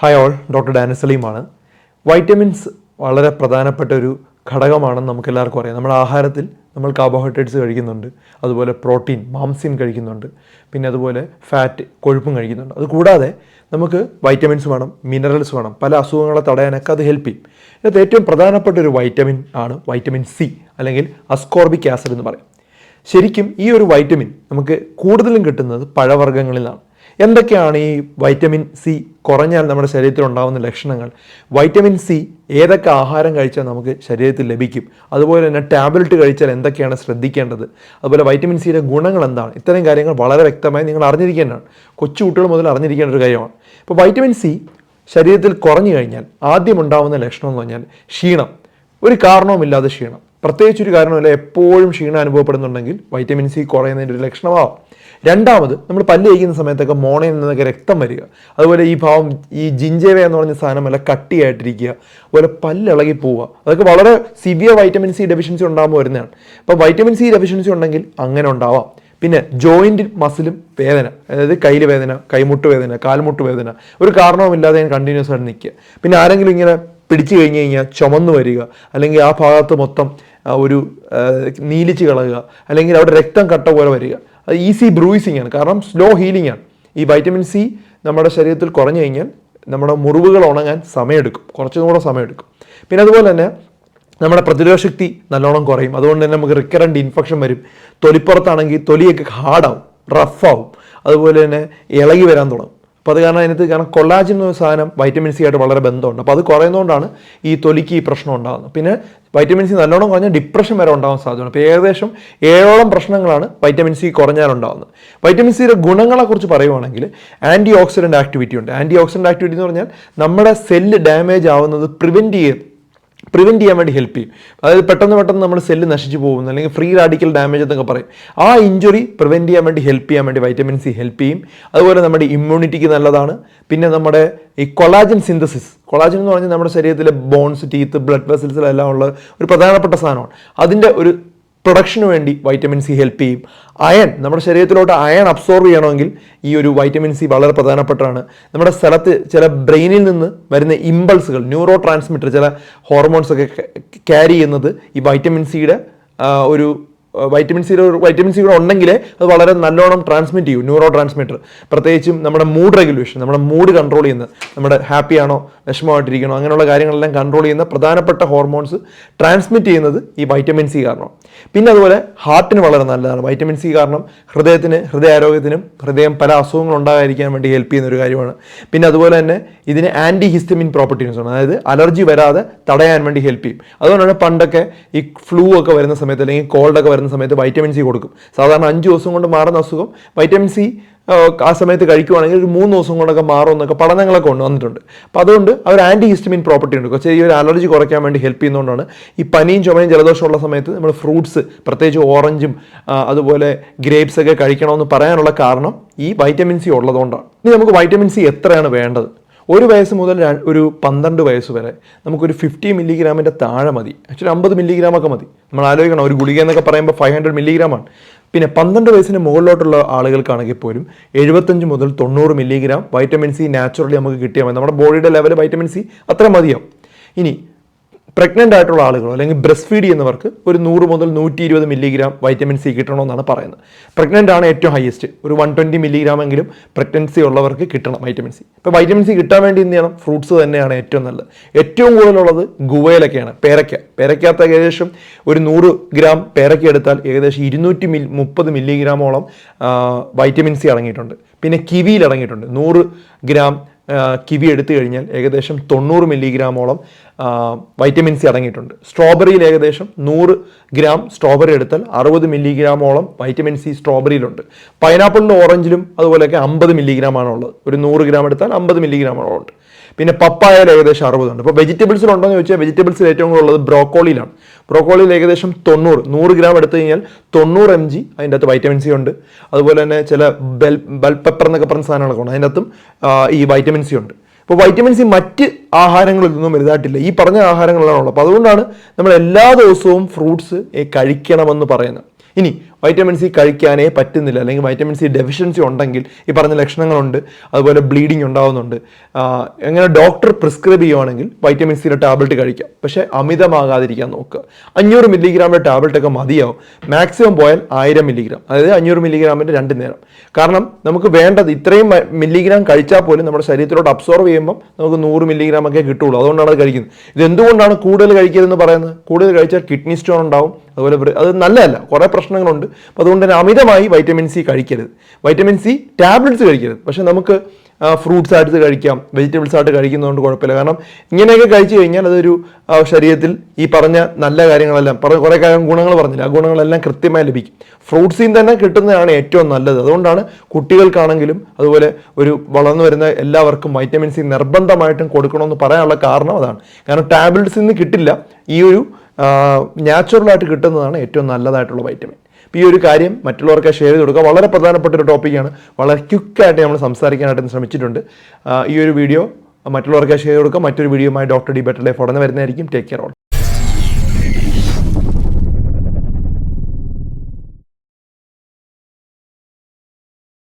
Hi all, doctor Danish സലീമാണ്. Vitamins വളരെ പ്രധാനപ്പെട്ട ഒരു ഘടകമാണെന്ന് നമുക്കെല്ലാവർക്കും അറിയാം. നമ്മുടെ ആഹാരത്തിൽ നമ്മൾ കാർബോഹൈഡ്രേറ്റ്സ് കഴിക്കുന്നുണ്ട്, അതുപോലെ പ്രോട്ടീൻ മാംസ്യം കഴിക്കുന്നുണ്ട്, പിന്നെ അതുപോലെ ഫാറ്റ് കൊഴുപ്പും കഴിക്കുന്നുണ്ട്. അതുകൂടാതെ നമുക്ക് വൈറ്റമിൻസ് വേണം, മിനറൽസ് വേണം, പല അസുഖങ്ങളെ തടയാനൊക്കെ അത് ഹെൽപ്പ് ചെയ്യും. ഇതിനകത്ത് ഏറ്റവും പ്രധാനപ്പെട്ട ഒരു വൈറ്റമിൻ ആണ് വൈറ്റമിൻ സി, അല്ലെങ്കിൽ അസ്കോർബിക് ആസിഡ് എന്ന് പറയും. ശരിക്കും ഈ ഒരു വൈറ്റമിൻ നമുക്ക് കൂടുതലും കിട്ടുന്നത് പഴവർഗ്ഗങ്ങളിൽ നിന്നാണ്. എന്തൊക്കെയാണ് ഈ വൈറ്റമിൻ സി കുറഞ്ഞാൽ നമ്മുടെ ശരീരത്തിൽ ഉണ്ടാകുന്ന ലക്ഷണങ്ങൾ? വൈറ്റമിൻ സി ഏതൊക്കെ ആഹാരം കഴിച്ചാൽ നമുക്ക് ശരീരത്തിൽ ലഭിക്കും? അതുപോലെ തന്നെ ടാബ്ലറ്റ് കഴിച്ചാൽ എന്തൊക്കെയാണ് ശ്രദ്ധിക്കേണ്ടത്? അതുപോലെ വൈറ്റമിൻ സിയുടെ ഗുണങ്ങൾ എന്താണ്? ഇത്തരം കാര്യങ്ങൾ വളരെ വ്യക്തമായി നിങ്ങൾ അറിഞ്ഞിരിക്കേണ്ടതാണ്. കൊച്ചു കുട്ടികൾ മുതൽ അറിഞ്ഞിരിക്കേണ്ട ഒരു കാര്യമാണ്. ഇപ്പോൾ വൈറ്റമിൻ സി ശരീരത്തിൽ കുറഞ്ഞു കഴിഞ്ഞാൽ ആദ്യം ഉണ്ടാകുന്ന ലക്ഷണം എന്ന് പറഞ്ഞാൽ ക്ഷീണം. ഒരു കാരണവുമില്ലാതെ ക്ഷീണം, പ്രത്യേകിച്ചൊരു കാരണമില്ല, എപ്പോഴും ക്ഷീണം അനുഭവപ്പെടുന്നുണ്ടെങ്കിൽ വൈറ്റമിൻ സി കുറയുന്നതിൻ്റെ ഒരു ലക്ഷണമാവും. രണ്ടാമത്, നമ്മൾ പല്ല് കഴിക്കുന്ന സമയത്തൊക്കെ മോണയിൽ നിന്നൊക്കെ രക്തം വരിക, അതുപോലെ ഈ ജിഞ്ചേവ എന്ന് പറഞ്ഞ സാധനം വല്ല കട്ടിയായിട്ടിരിക്കുക, അതുപോലെ പല്ലിളകി പോവുക, അതൊക്കെ വളരെ സിവിയർ വൈറ്റമിൻ സി ഡെഫിഷ്യൻസി ഉണ്ടാകുമ്പോൾ വരുന്നതാണ്. അപ്പോൾ വൈറ്റമിൻ സി ഡെഫിഷ്യൻസി ഉണ്ടെങ്കിൽ അങ്ങനെ ഉണ്ടാവാം. പിന്നെ ജോയിൻറ്റ് മസിലും വേദന, അതായത് കയ്യിൽ വേദന, കൈമുട്ട് വേദന, കാൽമുട്ട് വേദന, ഒരു കാരണവുമില്ലാതെ കണ്ടിന്യൂസ് ആയിട്ട് നിൽക്കുക. പിന്നെ ആരെങ്കിലും ഇങ്ങനെ പിടിച്ചു കഴിഞ്ഞ് കഴിഞ്ഞാൽ ചുമന്നു വരിക, അല്ലെങ്കിൽ ആ ഭാഗത്ത് മൊത്തം ഒരു നീലിച്ച് കളയുക, അല്ലെങ്കിൽ അവിടെ രക്തം കട്ട പോലെ വരിക. അത് ഈസി ബ്രൂയിസിങ് ആണ്, കാരണം സ്ലോ ഹീലിംഗ് ആണ്. ഈ വൈറ്റമിൻ സി നമ്മുടെ ശരീരത്തിൽ കുറഞ്ഞു കഴിഞ്ഞാൽ നമ്മുടെ മുറിവുകൾ ഉണങ്ങാൻ സമയമെടുക്കും, കുറച്ചും കൂടെ സമയമെടുക്കും. പിന്നെ അതുപോലെ തന്നെ നമ്മുടെ പ്രതിരോധ ശക്തി നല്ലോണം കുറയും. അതുകൊണ്ട് തന്നെ നമുക്ക് റിക്കറൻറ്റ് ഇൻഫെക്ഷൻ വരും. തൊലിപ്പുറത്താണെങ്കിൽ തൊലിയൊക്കെ ഹാർഡാവും, റഫാവും, അതുപോലെ തന്നെ ഇളകി വരാൻ തുടങ്ങും. അപ്പോൾ അത് കാരണം കൊളാജൻ എന്ന സാധനം വൈറ്റമിൻ സി ആയിട്ട് വളരെ ബന്ധമുണ്ട്. അപ്പോൾ അത് കുറയുന്നതുകൊണ്ടാണ് ഈ തൊലിക്ക് ഈ പ്രശ്നം ഉണ്ടാകുന്നത്. പിന്നെ വൈറ്റമിൻ സി നല്ലോണം കുറഞ്ഞാൽ ഡിപ്രഷൻ വരെ ഉണ്ടാകാൻ സാധ്യതയാണ്. അപ്പോൾ ഏകദേശം 7ഓളം പ്രശ്നങ്ങളാണ് വൈറ്റമിൻ സി കുറഞ്ഞാലുണ്ടാകുന്നത്. വൈറ്റമിൻ സിയുടെ ഗുണങ്ങളെക്കുറിച്ച് പറയുവാണെങ്കിൽ ആൻറ്റി ഓക്സിഡൻറ്റ് ആക്ടിവിറ്റി ഉണ്ട്. ആൻറ്റി ഓക്സിഡൻറ്റ് ആക്ടിവിറ്റി എന്ന് പറഞ്ഞാൽ നമ്മുടെ സെല്ല് ഡാമേജ് ആവുന്നത് പ്രിവെൻറ്റ് ചെയ്യാൻ വേണ്ടി ഹെൽപ്പ് ചെയ്യും. അതായത് പെട്ടെന്ന് നമ്മൾ സെല്ല് നശിച്ചു പോകുന്നു, അല്ലെങ്കിൽ ഫ്രീ റാഡിക്കൽ ഡാമേജ് എന്നൊക്കെ പറയും. ആ ഇഞ്ചുറി പ്രിവെൻറ്റ് ചെയ്യാൻ വേണ്ടി വൈറ്റമിൻ സി ഹെൽപ്പ് ചെയ്യും. അതുപോലെ നമ്മുടെ ഇമ്മ്യൂണിറ്റിക്ക് നല്ലതാണ്. പിന്നെ നമ്മുടെ ഈ കൊളാജൻ സിന്തസിസ്, കൊളാജൻ എന്ന് പറഞ്ഞാൽ നമ്മുടെ ശരീരത്തിലെ ബോൺസ്, ടീത്ത്, ബ്ലഡ് വെസൽസിലെല്ലാം ഉള്ള ഒരു പ്രധാനപ്പെട്ട സാധനമാണ്. അതിൻ്റെ ഒരു പ്രൊഡക്ഷന് വേണ്ടി വൈറ്റമിൻ സി ഹെൽപ്പ് ചെയ്യും. അയൺ, നമ്മുടെ ശരീരത്തിലോട്ട് അയൺ അബ്സോർവ് ചെയ്യണമെങ്കിൽ ഈ ഒരു വൈറ്റമിൻ സി വളരെ പ്രധാനപ്പെട്ടതാണ്. നമ്മുടെ സ്ഥലത്ത് ചില ബ്രെയിനിൽ നിന്ന് വരുന്ന ഇമ്പൾസുകൾ, ന്യൂറോ ട്രാൻസ്മിറ്റർ, ചില ഹോർമോൺസ് ഒക്കെ ക്യാരി ചെയ്യുന്നത് ഈ വൈറ്റമിൻ സിയുടെ വൈറ്റമിൻ സി കൂടെ ഉണ്ടെങ്കിലേ അത് വളരെ നല്ലോണം ട്രാൻസ്മിറ്റ് ചെയ്യും, ന്യൂറോ ട്രാൻസ്മിറ്റർ. പ്രത്യേകിച്ചും നമ്മുടെ മൂഡ് റെഗുലേഷൻ, നമ്മുടെ മൂഡ് കൺട്രോൾ ചെയ്യുന്ന, നമ്മുടെ ഹാപ്പിയാണോ വിഷമമായിട്ടിരിക്കണോ അങ്ങനെയുള്ള കാര്യങ്ങളെല്ലാം കൺട്രോൾ ചെയ്യുന്ന പ്രധാനപ്പെട്ട ഹോർമോൺസ് ട്രാൻസ്മിറ്റ് ചെയ്യുന്നത് ഈ വൈറ്റമിൻ സി കാരണം. പിന്നെ അതുപോലെ ഹാർട്ടിന് വളരെ നല്ലതാണ് വൈറ്റമിൻ സി കാരണം. ഹൃദയാരോഗ്യത്തിനും ഹൃദയം പല അസുഖങ്ങൾ ഉണ്ടാകാതിരിക്കാൻ വേണ്ടി ഹെൽപ്പ് ചെയ്യുന്ന ഒരു കാര്യമാണ്. പിന്നെ അതുപോലെ തന്നെ ഇതിന് ആൻറ്റി ഹിസ്റ്റമിൻ പ്രോപ്പർട്ടീസ് ആണ്, അതായത് അലർജി വരാതെ തടയാൻ വേണ്ടി ഹെൽപ്പ് ചെയ്യും. അതുകൊണ്ടാണ് പണ്ടൊക്കെ ഈ ഫ്ലൂ ഒക്കെ വരുന്ന സമയത്ത്, അല്ലെങ്കിൽ കോൾഡൊക്കെ വരുന്ന സമയത്ത് വൈറ്റമിൻ സി കൊടുക്കും. സാധാരണ 5 ദിവസം കൊണ്ട് മാറുന്ന അസുഖം വൈറ്റമിൻ സി ആ സമയത്ത് കഴിക്കുവാണെങ്കിൽ ഒരു 3 ദിവസം കൊണ്ടൊക്കെ മാറും എന്നൊക്കെ പഠനങ്ങളൊക്കെ വന്നിട്ടുണ്ട്. അപ്പോൾ അതുകൊണ്ട് അവർ ആൻറ്റി ഹിസ്റ്റമിൻ പ്രോപ്പർട്ടി ഉണ്ട്. കുറച്ച് ഈ ഒരു അലർജി കുറയ്ക്കാൻ വേണ്ടി ഹെൽപ്പ് ചെയ്യുന്നതുകൊണ്ടാണ് ഈ പനിയും ചുമയും ജലദോഷമുള്ള സമയത്ത് നമ്മൾ ഫ്രൂട്ട്സ്, പ്രത്യേകിച്ച് ഓറഞ്ചും അതുപോലെ ഗ്രേപ്സ് ഒക്കെ കഴിക്കണമെന്ന് പറയാനുള്ള കാരണം ഈ വൈറ്റമിൻ സി ഉള്ളതുകൊണ്ടാണ്. ഇനി നമുക്ക് വൈറ്റമിൻ സി എത്രയാണ് വേണ്ടത്? 1 വയസ്സ് മുതൽ ഒരു 12 വയസ്സ് വരെ നമുക്കൊരു 50 മില്ലിഗ്രാമിൻ്റെ താഴെ മതി. ആക്ച്വലി 50 മില്ലിഗ്രാമൊക്കെ മതി. നമ്മൾ ആലോചിക്കണം, ഒരു ഗുളിക എന്നൊക്കെ പറയുമ്പോൾ 500 മില്ലിഗ്രാമാണ്. പിന്നെ 12 വയസ്സിന് മുകളിലോട്ടുള്ള ആളുകൾക്കാണെങ്കിൽ പോലും 75 മുതൽ 90 മില്ലിഗ്രാം വൈറ്റമിൻ സി നാച്ചുറലി നമുക്ക് കിട്ടിയാൽ മതി. നമ്മുടെ ബോഡിയുടെ ലെവൽ വൈറ്റമിൻ സി അത്ര മതിയാവും. ഇനി പ്രഗ്നൻ്റ് ആയിട്ടുള്ള ആളുകളോ അല്ലെങ്കിൽ ബ്രസ്റ്റ് ഫീഡ് ചെയ്യുന്നവർക്ക് ഒരു 100 മുതൽ 120 മില്ലിഗ്രാം വൈറ്റമിൻ സി കിട്ടണമെന്നാണ് പറയുന്നത്. പ്രഗ്നൻ്റ് ആണ് ഏറ്റവും ഹയസ്റ്റ്, ഒരു 120 മില്ലിഗ്രാം എങ്കിലും പ്രഗ്നൻസി ഉള്ളവർക്ക് കിട്ടണം വൈറ്റമിൻ സി. ഇപ്പോൾ വൈറ്റമിൻ സി കിട്ടാൻ വേണ്ടി എന്ത് ചെയ്യണം? ഫ്രൂട്ട്സ് തന്നെയാണ് ഏറ്റവും നല്ലത്. ഏറ്റവും കൂടുതലുള്ളത് ഗുവയിലൊക്കെയാണ്. പേരയ്ക്കകത്ത് ഏകദേശം ഒരു 100 ഗ്രാം പേരയ്ക്ക എടുത്താൽ ഏകദേശം 230 മില്ലിഗ്രാമോളം വൈറ്റമിൻ സി അടങ്ങിയിട്ടുണ്ട്. പിന്നെ കിവിയിൽ അടങ്ങിയിട്ടുണ്ട്. 100 ഗ്രാം കിവി എടുത്തു കഴിഞ്ഞാൽ ഏകദേശം 90 മില്ലിഗ്രാമോളം വൈറ്റമിൻ സി അടങ്ങിയിട്ടുണ്ട്. സ്ട്രോബെറിയിൽ ഏകദേശം 100 ഗ്രാം സ്ട്രോബെറി എടുത്താൽ 60 മില്ലിഗ്രാമോളം വൈറ്റമിൻ സി സ്ട്രോബെറിയിലുണ്ട്. പൈനാപ്പിളിലും ഓറഞ്ചിലും അതുപോലെയൊക്കെ 50 മില്ലിഗ്രാമാണ് ഉള്ളത്. ഒരു 100 ഗ്രാം എടുത്താൽ 50 മില്ലിഗ്രാമോളം ഉണ്ട്. പിന്നെ പപ്പായയിൽ ഏകദേശം 60 ഉണ്ട്. ഇപ്പോൾ വെജിറ്റബിൾസിലുണ്ടോ എന്ന് ചോദിച്ചാൽ വെജിറ്റബിൾസിൽ ഏറ്റവും കൂടുതൽ ഉള്ളത് ബ്രോക്കോളിയിലാണ്. ബ്രോക്കോളിയിൽ ഏകദേശം 100 ഗ്രാം എടുത്തു കഴിഞ്ഞാൽ 90 mg അതിൻ്റെ അകത്ത് വൈറ്റമിൻ സി ഉണ്ട്. അതുപോലെ തന്നെ ചില ബെൽ പെപ്പർ എന്നൊക്കെ പറഞ്ഞ സാധനങ്ങളൊക്കെ ഉണ്ട്, അതിൻ്റെ അകത്തും ഈ വൈറ്റമിൻ സി ഉണ്ട്. ഇപ്പോൾ വൈറ്റമിൻ സി മറ്റ് ആഹാരങ്ങളിൽ നിന്നും വലുതായിട്ടില്ല, ഈ പറഞ്ഞ ആഹാരങ്ങളിലാണ് ഉള്ളത്. അപ്പോൾ അതുകൊണ്ടാണ് നമ്മൾ എല്ലാ ദിവസവും ഫ്രൂട്ട്സ് കഴിക്കണമെന്ന് പറയുന്നത്. ഇനി വൈറ്റമിൻ സി കഴിക്കാനേ പറ്റുന്നില്ല, അല്ലെങ്കിൽ വൈറ്റമിൻ സി ഡെഫിഷ്യൻസി ഉണ്ടെങ്കിൽ ഈ പറഞ്ഞ ലക്ഷണങ്ങളുണ്ട്, അതുപോലെ ബ്ലീഡിങ് ഉണ്ടാകുന്നുണ്ട്, എങ്ങനെ ഡോക്ടർ പ്രിസ്ക്രൈബ് ചെയ്യുവാണെങ്കിൽ വൈറ്റമിൻ സിയുടെ ടാബ്ലറ്റ് കഴിക്കാം. പക്ഷേ അമിതമാകാതിരിക്കാൻ നോക്കുക. 500 മില്ലിഗ്രാമിൻ്റെ ടാബ്ലറ്റ് ഒക്കെ മതിയാവും. മാക്സിമം പോയാൽ 1000 മില്ലിഗ്രാം, അതായത് 500 മില്ലിഗ്രാമിൻ്റെ 2 നേരം. കാരണം നമുക്ക് വേണ്ടത് ഇത്രയും മില്ലിഗ്രാം കഴിച്ചാൽ പോലും നമ്മുടെ ശരീരത്തിലോട്ട് അബ്സോർവ് ചെയ്യുമ്പോൾ നമുക്ക് 100 മില്ലിഗ്രാം ഒക്കെ കിട്ടുള്ളൂ. അതുകൊണ്ടാണ് അത് കഴിക്കുന്നത്. ഇത് എന്തുകൊണ്ടാണ് കൂടുതൽ കഴിക്കരുതെന്ന് പറയുന്നത്? കൂടുതൽ കഴിച്ചാൽ കിഡ്നി സ്റ്റോൺ ഉണ്ടാവും, അതുപോലെ അത് നല്ലതല്ല, കുറേ പ്രശ്നങ്ങളുണ്ട്. അപ്പോൾ അതുകൊണ്ട് തന്നെ അമിതമായി വൈറ്റമിൻ സി കഴിക്കരുത്. വൈറ്റമിൻ സി ടാബ്ലറ്റ്സ് കഴിക്കരുത്. പക്ഷേ നമുക്ക് ഫ്രൂട്ട്സ് ആയിട്ട് കഴിക്കാം, വെജിറ്റബിൾസ് ആയിട്ട് കഴിക്കുന്നതുകൊണ്ട് കുഴപ്പമില്ല. കാരണം ഇങ്ങനെയൊക്കെ കഴിച്ചു കഴിഞ്ഞാൽ അതൊരു ശരീരത്തിൽ ഈ പറഞ്ഞ നല്ല കാര്യങ്ങളെല്ലാം കുറേ ഗുണങ്ങൾ പറഞ്ഞില്ല, ആ ഗുണങ്ങളെല്ലാം കൃത്യമായി ലഭിക്കും. ഫ്രൂട്ട്സിൽ നിന്ന് തന്നെ കിട്ടുന്നതാണ് ഏറ്റവും നല്ലത്. അതുകൊണ്ടാണ് കുട്ടികൾക്കാണെങ്കിലും അതുപോലെ ഒരു വളർന്നു വരുന്ന എല്ലാവർക്കും വൈറ്റമിൻ സി നിർബന്ധമായിട്ടും കൊടുക്കണമെന്ന് പറയാനുള്ള കാരണം അതാണ്. കാരണം ടാബ്ലറ്റ്സിൽ നിന്ന് കിട്ടില്ല, ഈ ഒരു നാച്ചുറലായിട്ട് കിട്ടുന്നതാണ് ഏറ്റവും നല്ലതായിട്ടുള്ള വൈറ്റമിൻ. അപ്പോൾ ഈ ഒരു കാര്യം മറ്റുള്ളവർക്ക് ഷെയർ ചെയ്ത് കൊടുക്കുക. വളരെ പ്രധാനപ്പെട്ട ഒരു ടോപ്പിക്കാണ്. വളരെ ക്വിക്കായിട്ട് നമ്മൾ സംസാരിക്കാനായിട്ട് ശ്രമിച്ചിട്ടുണ്ട്. ഈ ഒരു വീഡിയോ മറ്റുള്ളവർക്ക് ഷെയർ ചെയ്ത് കൊടുക്കുക. മറ്റൊരു വീഡിയോയുമായി ഡോക്ടർ ഡി ബെറ്റർ ലൈഫ് ഉടനെ വരുന്നതായിരിക്കും. Take care all.